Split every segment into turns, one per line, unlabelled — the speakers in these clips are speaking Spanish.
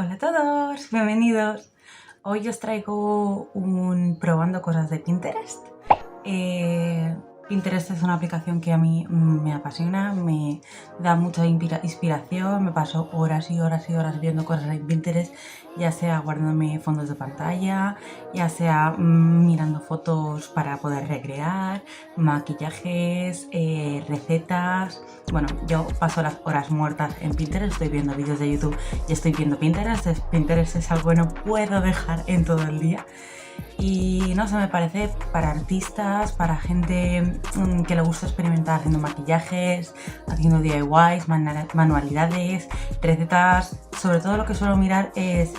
Hola a todos, bienvenidos. Hoy os traigo un probando cosas de Pinterest. Pinterest es una aplicación que a mí me apasiona, me da mucha inspiración, me paso horas y horas y horas viendo cosas en Pinterest, ya sea guardándome fondos de pantalla, ya sea mirando fotos para poder recrear, maquillajes, recetas. Bueno, yo paso las horas muertas en Pinterest, estoy viendo vídeos de YouTube y estoy viendo Pinterest. Pinterest es algo que no puedo dejar en todo el día. Y no sé, me parece para artistas, para gente que le gusta experimentar haciendo maquillajes, haciendo DIYs, manualidades, recetas. Sobre todo lo que suelo mirar es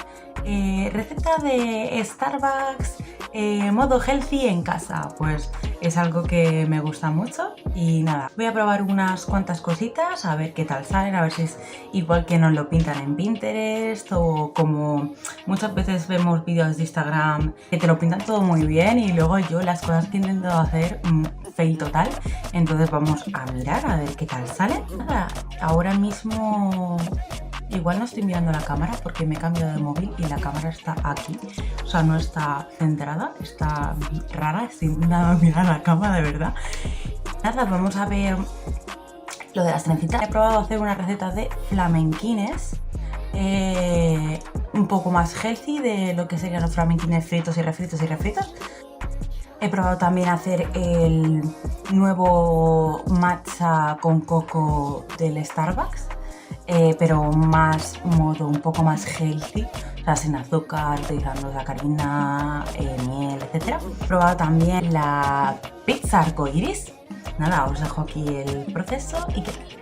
receta de Starbucks modo healthy en casa. Pues es algo que me gusta mucho y nada, voy a probar unas cuantas cositas a ver qué tal salen, a ver si es igual que nos lo pintan en Pinterest o como muchas veces vemos vídeos de Instagram que te lo pintan todo muy bien y luego yo las cosas que intento hacer fail total. Entonces vamos a mirar a ver qué tal sale. Nada, ahora mismo igual no estoy mirando la cámara porque me he cambiado de móvil y la cámara está aquí, o sea, no está centrada, está rara, estoy intentando mirar la cámara de verdad. Nada, vamos a ver lo de las trencitas. He probado a hacer una receta de flamenquines, un poco más healthy de lo que serían los flamenquines fritos y refritos y refritos. He probado también a hacer el nuevo matcha con coco del Starbucks. Pero más modo un poco más healthy, o sea, sin azúcar, utilizando sacarina, miel, etc. He probado también la pizza arcoiris. Nada, os dejo aquí el proceso y que...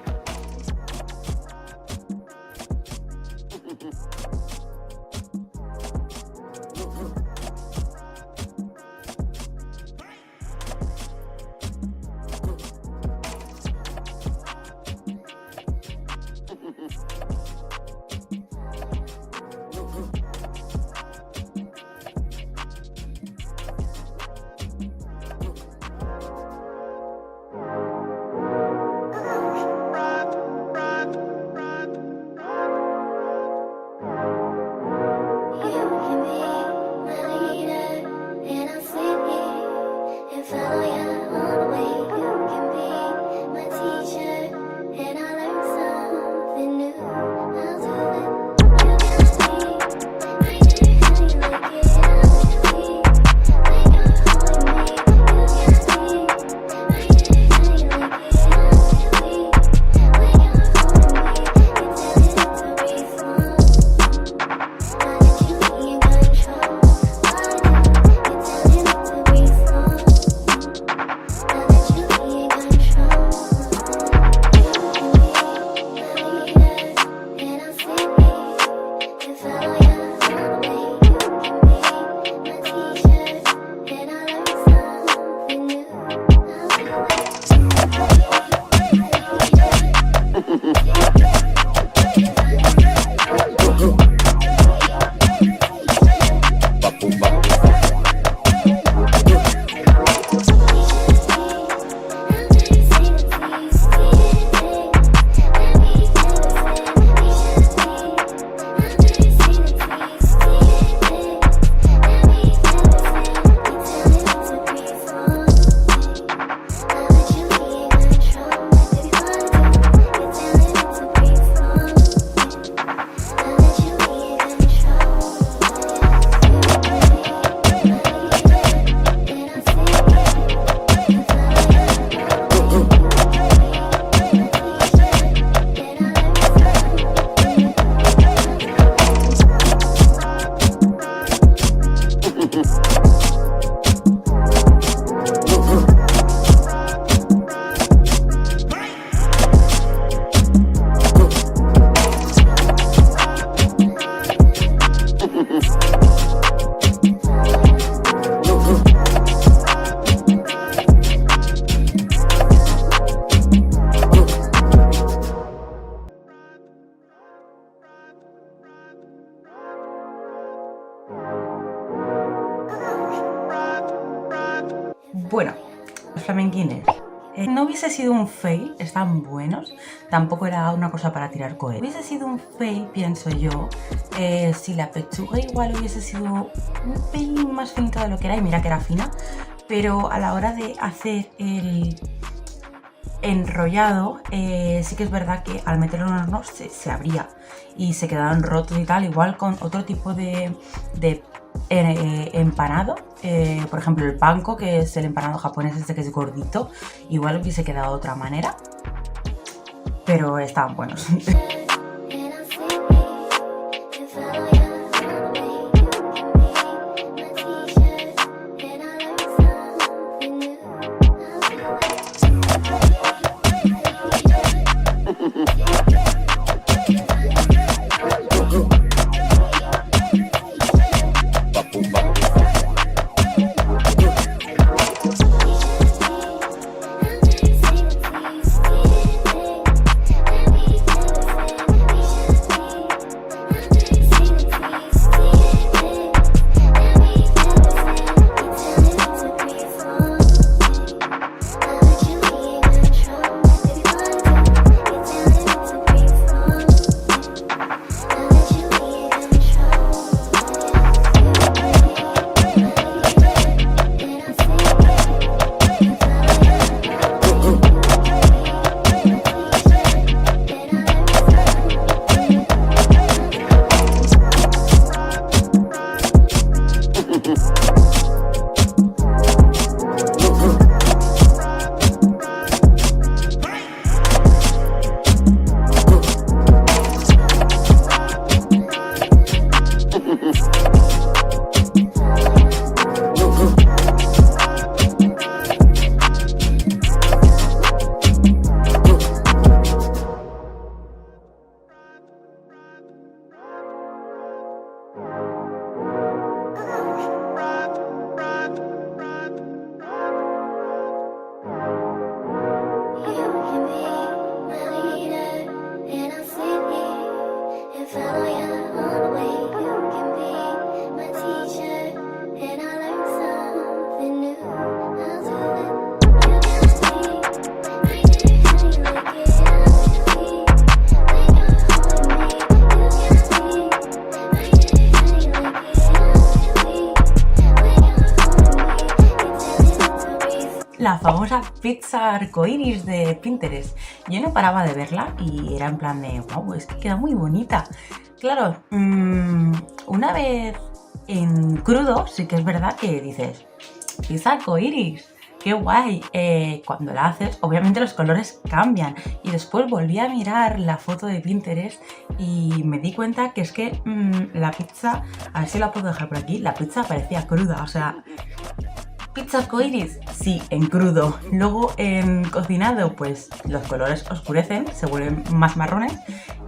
Bueno, los flamenquines. No hubiese sido un fail, están buenos, tampoco era una cosa para tirar cohetes. Hubiese sido un fail, pienso yo, si la pechuga igual hubiese sido un pelín más finita de lo que era, y mira que era fina, pero a la hora de hacer el enrollado, sí que es verdad que al meterlo en el horno se abría y se quedaban rotos y tal, igual con otro tipo de empanado, por ejemplo el panko, que es el empanado japonés este que es gordito, igual hubiese quedado de otra manera, pero estaban buenos. La famosa pizza arcoiris de Pinterest. Yo no paraba de verla y era en plan de, wow, es que queda muy bonita. Claro, una vez en crudo sí que es verdad que dices, pizza arcoiris, qué guay. Cuando la haces, obviamente los colores cambian. Y después volví a mirar la foto de Pinterest y me di cuenta que es que la pizza, a ver si la puedo dejar por aquí, la pizza parecía cruda, o sea... ¿Pizza arcoiris? Sí, en crudo. Luego en cocinado, pues los colores oscurecen, se vuelven más marrones.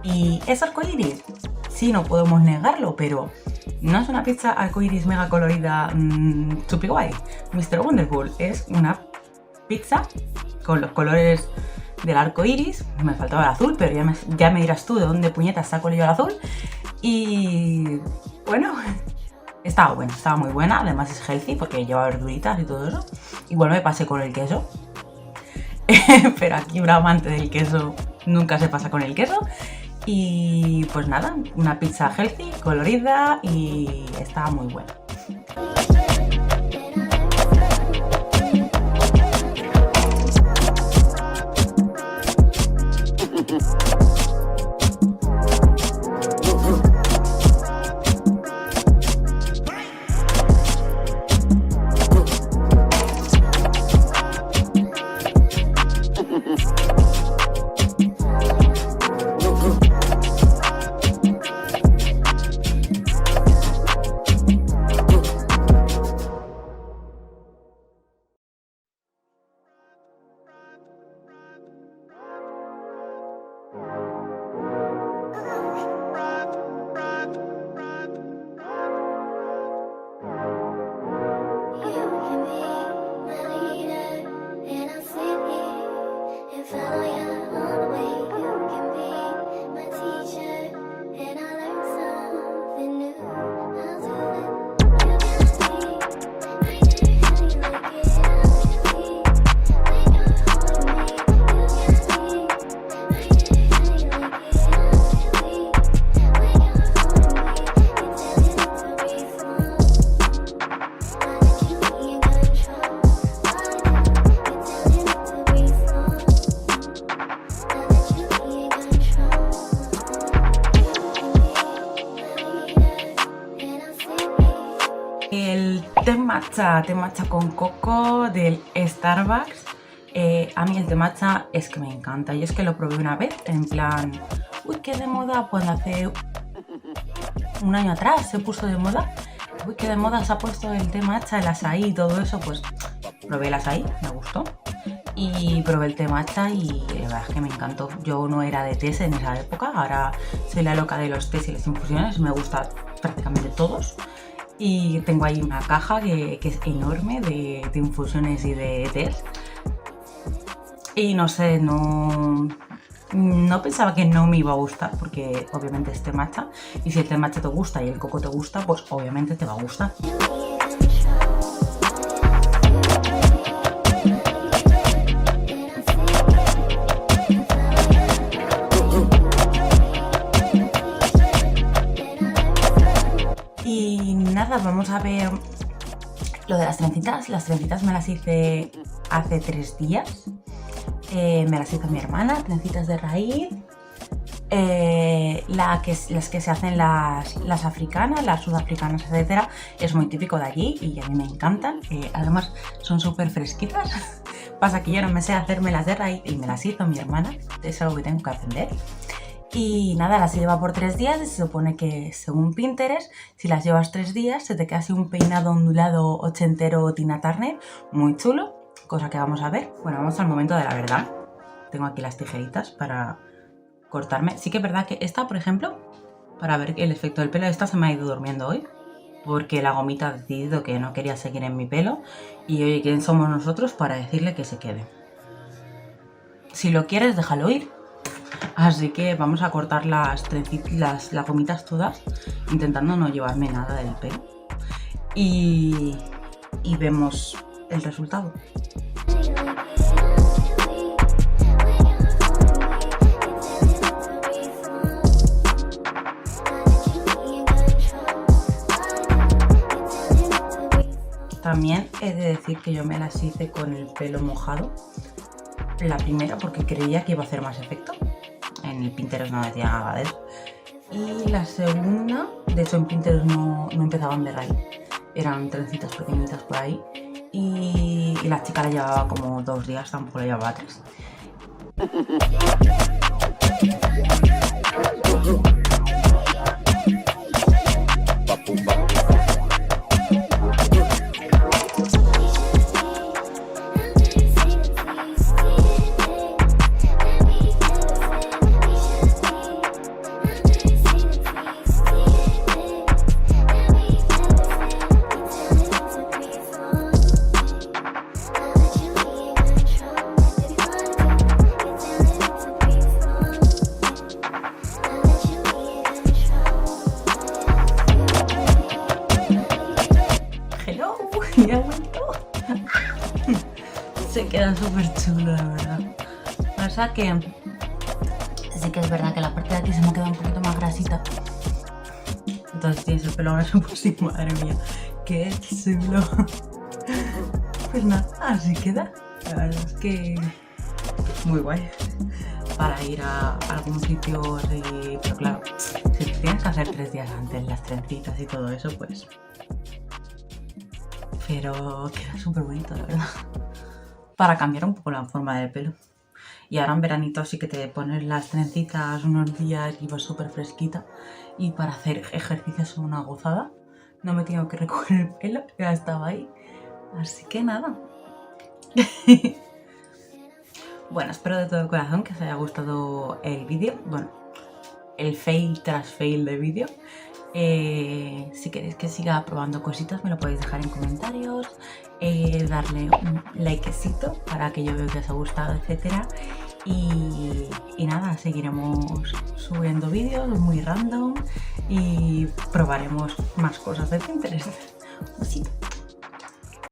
¿Y es arcoiris? Sí, no podemos negarlo, pero no es una pizza arcoiris mega colorida chupi guay. Mr. Wonderful es una pizza con los colores del arcoiris. Me faltaba el azul, pero ya me dirás tú de dónde puñetas saco yo el azul. Y bueno... Estaba buena, estaba muy buena, además es healthy porque lleva verduritas y todo eso. Igual me pasé con el queso, pero aquí un amante del queso nunca se pasa con el queso. Y pues nada, una pizza healthy, colorida y estaba muy buena. té matcha con coco del Starbucks. A mí el té matcha es que me encanta. Y es que lo probé una vez, en plan, uy, qué de moda, pues hace un año atrás se puso de moda. Uy, qué de moda se ha puesto el té matcha, el açaí y todo eso. Pues probé el açaí, me gustó. Y probé el té matcha y la verdad es que me encantó. Yo no era de tés en esa época, ahora soy la loca de los tés y las infusiones, me gustan prácticamente todos. Y tengo ahí una caja que es enorme de infusiones y de tés. Y no sé, no pensaba que no me iba a gustar, porque obviamente es té matcha. Y si el té matcha te gusta y el coco te gusta, pues obviamente te va a gustar. Y nada, vamos a ver lo de las trencitas. Las trencitas me las hice hace 3 días. Me las hizo mi hermana, trencitas de raíz. Las que se hacen las africanas, las sudafricanas, etcétera, es muy típico de allí y a mí me encantan. Además son súper fresquitas. Pasa que yo no me sé hacerme las de raíz y me las hizo mi hermana. Es algo que tengo que aprender. Y nada, las lleva por 3 días y se supone que, según Pinterest, si las llevas 3 días se te queda así un peinado ondulado ochentero Tina Turner, muy chulo, cosa que vamos a ver. Bueno, vamos al momento de la verdad. Tengo aquí las tijeritas para cortarme. Sí que es verdad que esta, por ejemplo, para ver el efecto del pelo, esta se me ha ido durmiendo hoy, porque la gomita ha decidido que no quería seguir en mi pelo. Y oye, ¿quién somos nosotros para decirle que se quede? Si lo quieres, déjalo ir. Así que vamos a cortar las gomitas todas, intentando no llevarme nada del pelo. Y vemos el resultado. También he de decir que yo me las hice con el pelo mojado. La primera porque creía que iba a hacer más efecto. En el Pinterest no decía nada de eso. Y la segunda, de hecho en Pinterest no empezaban de raíz. Eran trencitas pequeñitas por ahí. Y la chica la llevaba como 2 días, tampoco la llevaba 3. Ya ha vuelto. Se queda súper chulo, la verdad. Pasa que sí que es verdad que la parte de aquí se me queda un poquito más grasita. Entonces tienes el pelo graso por sí, madre mía. Qué chulo. Pues nada, así queda. La verdad es que muy guay. Para ir a algún sitio, pero claro, si tienes que hacer 3 días antes las trencitas y todo eso, pues... Pero queda súper bonito, la verdad. Para cambiar un poco la forma del pelo. Y ahora en veranito sí que te pones las trencitas unos días y vas súper fresquita. Y para hacer ejercicios es una gozada. No me tengo que recoger el pelo, ya estaba ahí. Así que nada. Bueno, espero de todo corazón que os haya gustado el vídeo. Bueno, el fail tras fail de vídeo. Si queréis que siga probando cositas me lo podéis dejar en comentarios, darle un likecito para que yo vea que os ha gustado, etcétera. Y nada, seguiremos subiendo vídeos muy random y probaremos más cosas de Pinterest. Un besito.